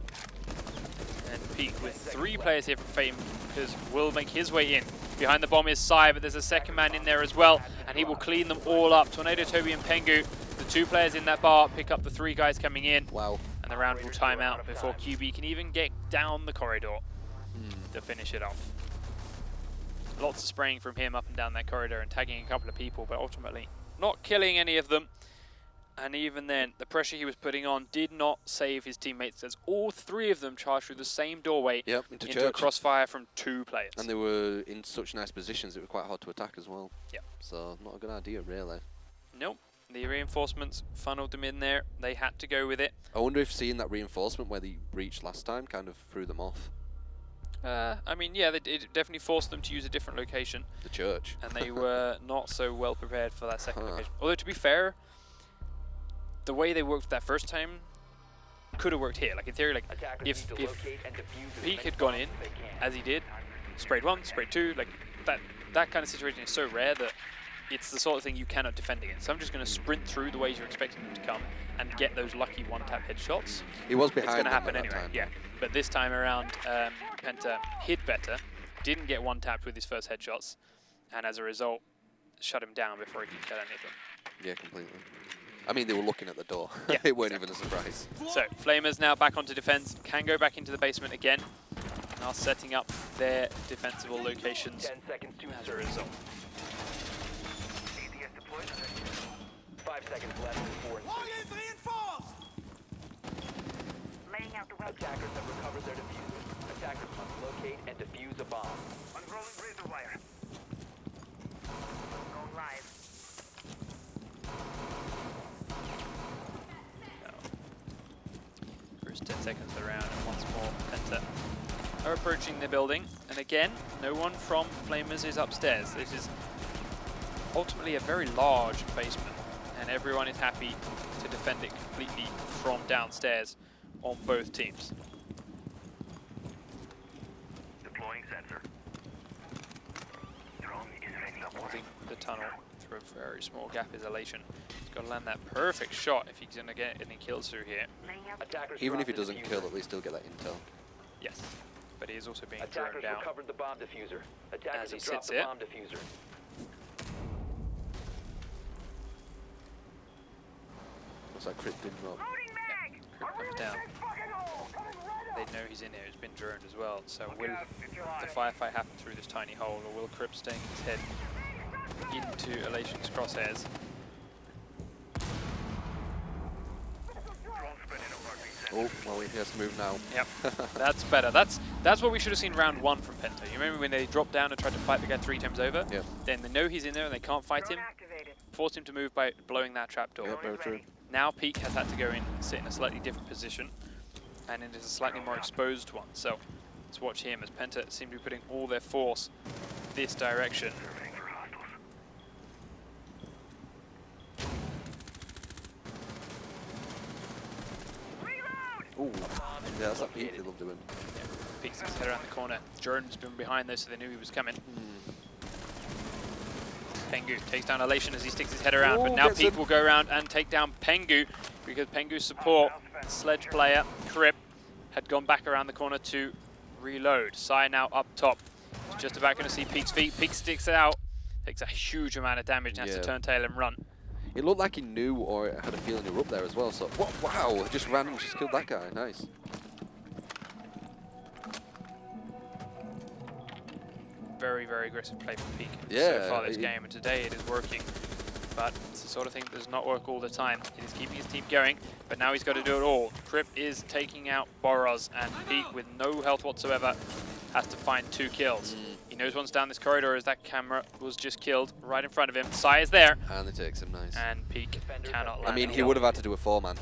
And Peak with 3 players here from Fame because will make his way in. Behind the bomb is Sai, but there's a second man in there as well, and he will clean them all up. Tornado, Toby, and Pengu, the 2 players in that bar, pick up the 3 guys coming in. Wow. And the round will time out before QB can even get down the corridor to finish it off. Lots of spraying from him up and down that corridor and tagging a couple of people, but ultimately not killing any of them. And even then, the pressure he was putting on did not save his teammates, as all 3 of them charged through the same doorway into a crossfire from 2 players. And they were in such nice positions, it was quite hard to attack as well. Yep. So, not a good idea, really. Nope. The reinforcements funneled them in there. They had to go with it. I wonder if seeing that reinforcement where they breached last time kind of threw them off. I mean, yeah, it definitely forced them to use a different location. The church. And they were not so well prepared for that second location. Although, to be fair, the way they worked that first time could have worked here. Like in theory, like if Peak had gone in as he did, sprayed 1, sprayed 2, like that kind of situation is so rare that it's the sort of thing you cannot defend against. So I'm just going to sprint through the ways you're expecting them to come and get those lucky 1-tap headshots. He was behind. It's going to happen anyway. Yeah, but this time around, Penta hid better, didn't get 1-tapped with his first headshots, and as a result, shut him down before he could kill any of them. Yeah, completely. I mean, they were looking at the door. Yeah, it weren't even a surprise. So, Flamers now back onto defense, can go back into the basement again, and are setting up their defensible locations 10 seconds to as a result. 5 seconds left before Laying out the web. Attackers have recovered their diffuser. Attackers must locate and defuse a bomb. Unrolling razor wire. Going live. First 10 seconds of the round, and once more, Penta are approaching the building. And again, no one from Flamers is upstairs. This is ultimately a very large basement, and everyone is happy to defend it completely from downstairs on both teams. Deploying sensor. Drone is ready. Holding the tunnel through a very small gap is Elation. He's got to land that perfect shot if he's going to get any kills through here. Laying out. Attackers Even if he dropped the doesn't diffuser. kill, at least he'll get that intel. Yes, but he is also being Attackers droned down. recovered the bomb diffuser. Attackers As he have dropped sits the here. bomb diffuser. What's that crit didn't roll? Loading mag. Crip comes down. They know he's in here, he's been droned as well. So will the firefight happen through this tiny hole, or will Crip staying his head into Elation's crosshairs? Oh, well, he has to move now. Yep, that's better. That's what we should have seen round 1 from Penta. You remember when they dropped down and tried to fight the guy 3 times over? Yep. Then they know he's in there and they can't fight him. Drone activated. Force him to move by blowing that trapdoor. Yep, very true. Now Peak has had to go in and sit in a slightly different position, and it is a slightly more exposed one. So let's watch him as Penta seem to be putting all their force this direction. Ooh, yeah, that's that peak they love doing. Yeah, Peak sticks his head around the corner. Jordan's been behind though, so they knew he was coming. Pengu takes down Elation as he sticks his head around, but Oh, now gets Peak him. will go around and take down Pengu because Pengu's support, Sledge player, Crip, had gone back around the corner to reload. Sai now up top. He's just about going to see Peak's feet. Peak sticks it out, takes a huge amount of damage and has to turn tail and run. It looked like he knew or had a feeling you were up there as well, so wow, just ran and just killed that guy, nice. Very, very aggressive play from Peak Yeah, so far this game, and today it is working. But it's the sort of thing that does not work all the time. It is keeping his team going, but now he's got to do it all. Crip is taking out Boros, and Peak, with no health whatsoever, has to find 2 kills. He knows one's down this corridor as that camera was just killed right in front of him. Sai is there, And it takes him, nice. and Peak cannot I land mean, a he kill. would have had to do a 4-man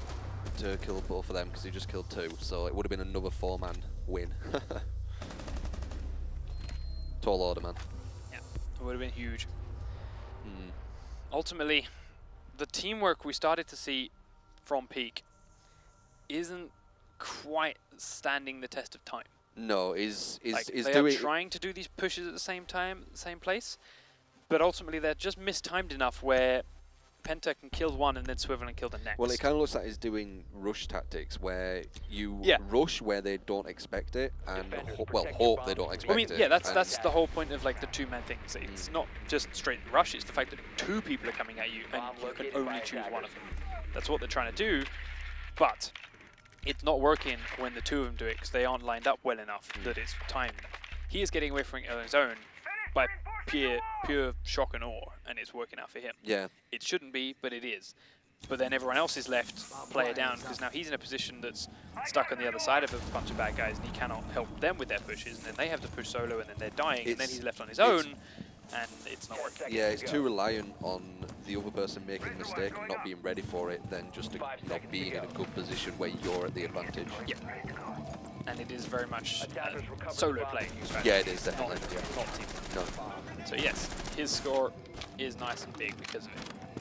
to kill both of them because he just killed 2, so it would have been another 4-man win. Tall order, man. Yeah, it would have been huge. Ultimately, the teamwork we started to see from Peak isn't quite standing the test of time. No, is They doing are trying to do these pushes at the same time, same place, but ultimately they're just mistimed enough where Penta can kill one and then swivel and kill the next. Well, it kind of looks like he's doing rush tactics where you Yeah. rush where they don't expect it and Defenders hope protect your they bombs. don't I expect mean, it. yeah, that's and the whole point of like the 2-man thing. So it's not just straight rush; it's the fact that 2 people are coming at you and Bomb you can located by only choose one attackers. of them. That's what they're trying to do, but it's not working when the 2 of them do it because they aren't lined up well enough that it's timed. He is getting away from it on his own by pure shock and awe, and it's working out for him. Yeah, It shouldn't be, but it is. But then everyone else is left player down because now he's in a position that's stuck on the other side of a bunch of bad guys and he cannot help them with their pushes, and then they have to push solo and then they're dying, and then he's left on his own and it's not working. yeah, it's too reliant on the other person making a mistake and not being ready for it than just not being in a good position where you're at the advantage. Yeah. And it is very much Attackers recovered solo the bomb. playing strategy. Yeah, it is not, definitely. Yeah. not team. No. So yes, his score is nice and big because of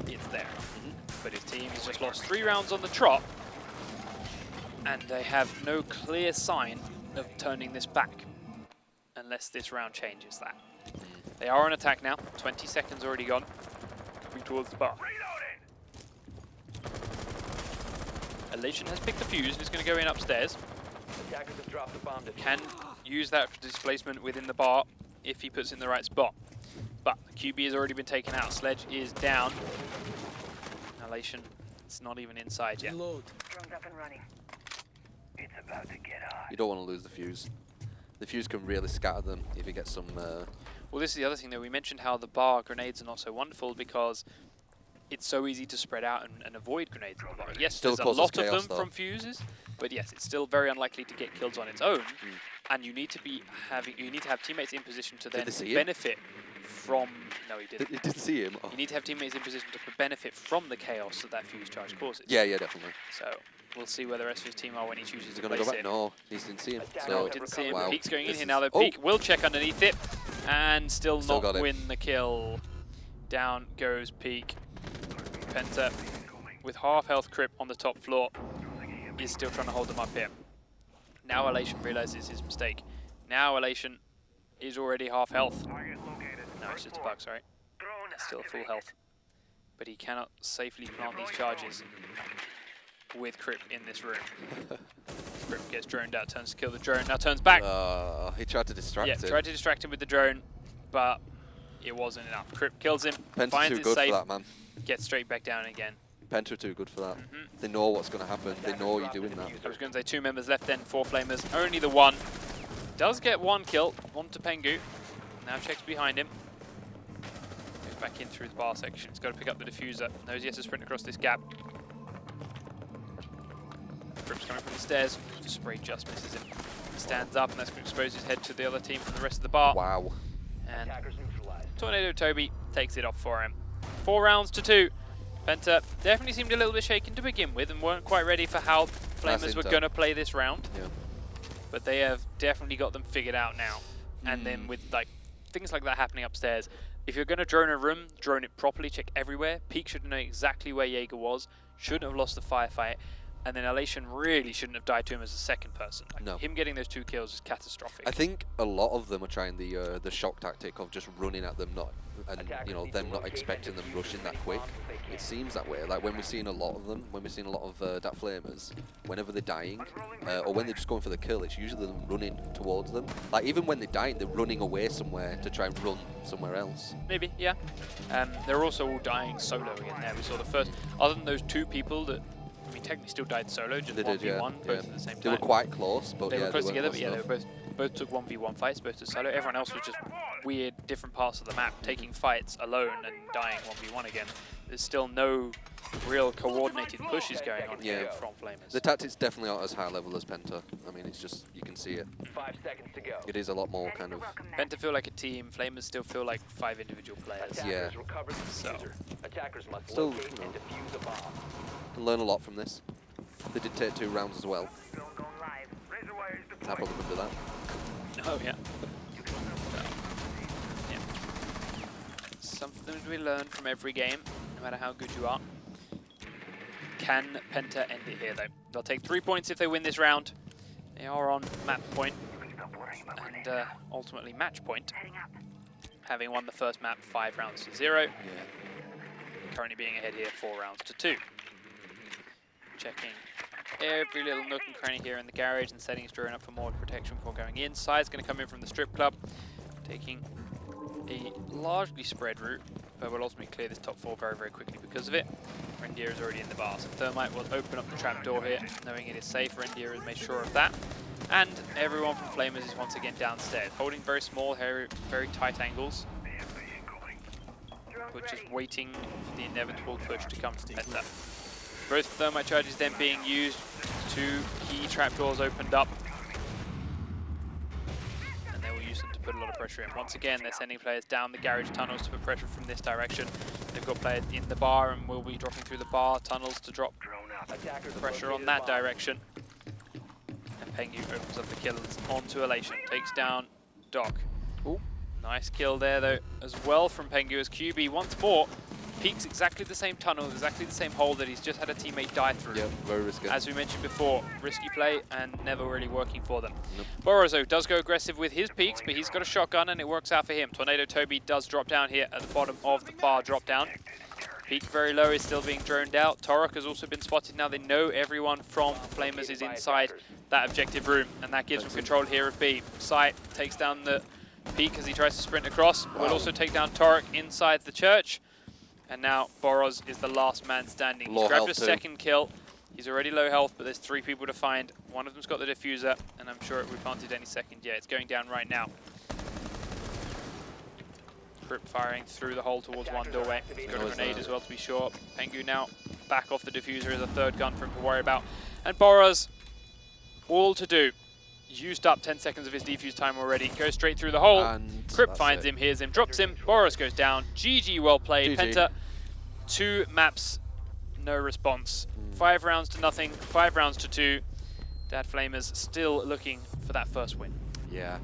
it. It's there. But his team has just lost 3 rounds on the trot, and they have no clear sign of turning this back unless this round changes that. They are on attack now. 20 seconds already gone. Coming towards the bar. Elation has picked the fuse and is going to go in upstairs. Attackers have dropped the bomb. Can use that for displacement within the bar if he puts it in the right spot. But the QB has already been taken out. Sledge is down. Elation, it's not even inside yet. Drones up and running. It's about to get hot. You don't want to lose the fuse. The fuse can really scatter them if you get some... Well, this is the other thing, though. We mentioned how the bar grenades are not so wonderful because it's so easy to spread out and avoid grenades in the bar. Yes, Still there's a causes lot of chaos, them though. from fuses, but yes, it's still very unlikely to get kills on its own. And you need to have teammates in position to then they see him? benefit from. No, he didn't. You didn't see him? Oh. You need to have teammates in position to benefit from the chaos that that fuse charge causes. Yeah, definitely. So we'll see where the rest of his team are when he chooses Is he to going to place go back? it. No, he didn't see him. No, So, didn't see him. wow. Peak's going in This here is- now. Though oh! Peak will check underneath it and still Still not got it. win the kill. Down goes Peak. Penta with half health Crip on the top floor is still trying to hold them up here. Now Elation realizes his mistake. Now Elation is already half health. Target located. No, it's just a bug, sorry. Drone He's still at full activated. health. But he cannot safely plant these charges with Crip in this room. Crip gets droned out, turns to kill the drone, now turns back. He tried to distract Yeah, him. tried to distract him with the drone, but it wasn't enough. Crip kills him, Penta finds too it good safe, for that, man. gets straight back down again. Penta are too good for that. Mhm. They know what's going to happen. They know you're doing that. I was going to say 2 members left then, 4 flamers, only the 1. Does get 1 kill, 1 to Pengu. Now checks behind him. Goes back in through the bar section. He's got to pick up the diffuser. Knows he has to sprint across this gap. Crip's coming from the stairs. Spray just misses him. He stands up and that's going to expose his head to the other team from the rest of the bar. Wow. And Attackers neutralized. Tornado Toby takes it off for him. 4 rounds to 2. Penta definitely seemed a little bit shaken to begin with and weren't quite ready for how Flamers were Intel. going to play this round. Yeah. But they have definitely got them figured out now. And then with like things like that happening upstairs, if you're going to drone a room, drone it properly, check everywhere. Peak should know exactly where Jaeger was, shouldn't have lost the firefight, and then Elation really shouldn't have died to him as a second person. Like, No. him getting those 2 kills is catastrophic. I think a lot of them are trying the shock tactic of just running at them, not and you know them not expecting them rushing that quick. It seems that way. Like when we're seeing a lot of them, when we're seeing a lot of Dat Flamers, whenever they're dying, or when they're just going for the kill, it's usually them running towards them. Like even when they're dying, they're running away somewhere to try and run somewhere else. Maybe, yeah. They're also all dying solo again there. We saw the first, other than those two people that, I mean, technically still died solo, just 1v1, both at the same time. They were quite close, but they yeah, were close they together, close but yeah, enough. they were both took 1v1 fights, both to solo. Everyone else was just weird, different parts of the map, taking fights alone and dying 1v1 again. There's still no real coordinated pushes going on here from Flamers. The tactics definitely aren't as high level as Penta. I mean, it's just, you can see it. 5 seconds to go. It is a lot more kind of... Penta feel like a team, Flamers still feel like 5 individual players. Yeah. Recover the diffuser. Attackers must Still, locate you know, and defuse a bomb. can learn a lot from this. They did take 2 rounds as well. I probably could do that. Oh yeah. Yeah. Something to be learned from every game, no matter how good you are. Can Penta end it here though? They'll take 3 points if they win this round. They are on map point and ultimately match point, having won the first map 5 rounds to 0. Yeah. Currently being ahead here 4 rounds to 2. Checking every little nook and cranny here in the garage and settings, drawing up for more protection before going in. Side's going to come in from the strip club, taking a largely spread route, but will ultimately clear this top 4 very, very quickly because of it. Rendier is already in the bar, so Thermite will open up the trapdoor here, knowing it is safe. Rendier has made sure of that. And everyone from Flamers is once again downstairs, holding very small, very tight angles, but just waiting for the inevitable push to come to Penta. Both Thermite charges then being used, 2 key trapdoors opened up, and they will use them to put a lot of pressure in. Once again, they're sending players down the garage tunnels to put pressure from this direction. They've got players in the bar and will be dropping through the bar tunnels to drop pressure on that direction. And Pengu opens up the kills onto Elation, takes down Doc. Ooh. Nice kill there though as well from Pengu as QB once more peeks exactly the same tunnel, exactly the same hole that he's just had a teammate die through. Yeah, very risky. As we mentioned before, risky play and never really working for them. Nope. Borozo does go aggressive with his peaks, but he's got a shotgun and it works out for him. Tornado Toby does drop down here at the bottom of the bar drop down. Peak very low is still being droned out. Torok has also been spotted. Now they know everyone from Flamers is inside that objective room, and that gives them control here of B. Sight takes down the peak as he tries to sprint across. Will also take down Torok inside the church. And now Boros is the last man standing. He's grabbed a second kill. He's already low health, but there's 3 people to find. One of them's got the diffuser, and I'm sure it will be planted any second. Yeah, it's going down right now. Grip firing through the hole towards one doorway. He's got a grenade as well to be sure. Pengu now back off the diffuser as a 3rd gun for him to worry about. And Boros, all to do. Used up 10 seconds of his defuse time already. Goes straight through the hole. And Crip finds him, hears him, drops him. Boros goes down. GG, well played. GG. Penta, 2 maps, no response. 5 rounds to nothing, 5 rounds to 2. Dad Flamers still looking for that first win. Yeah,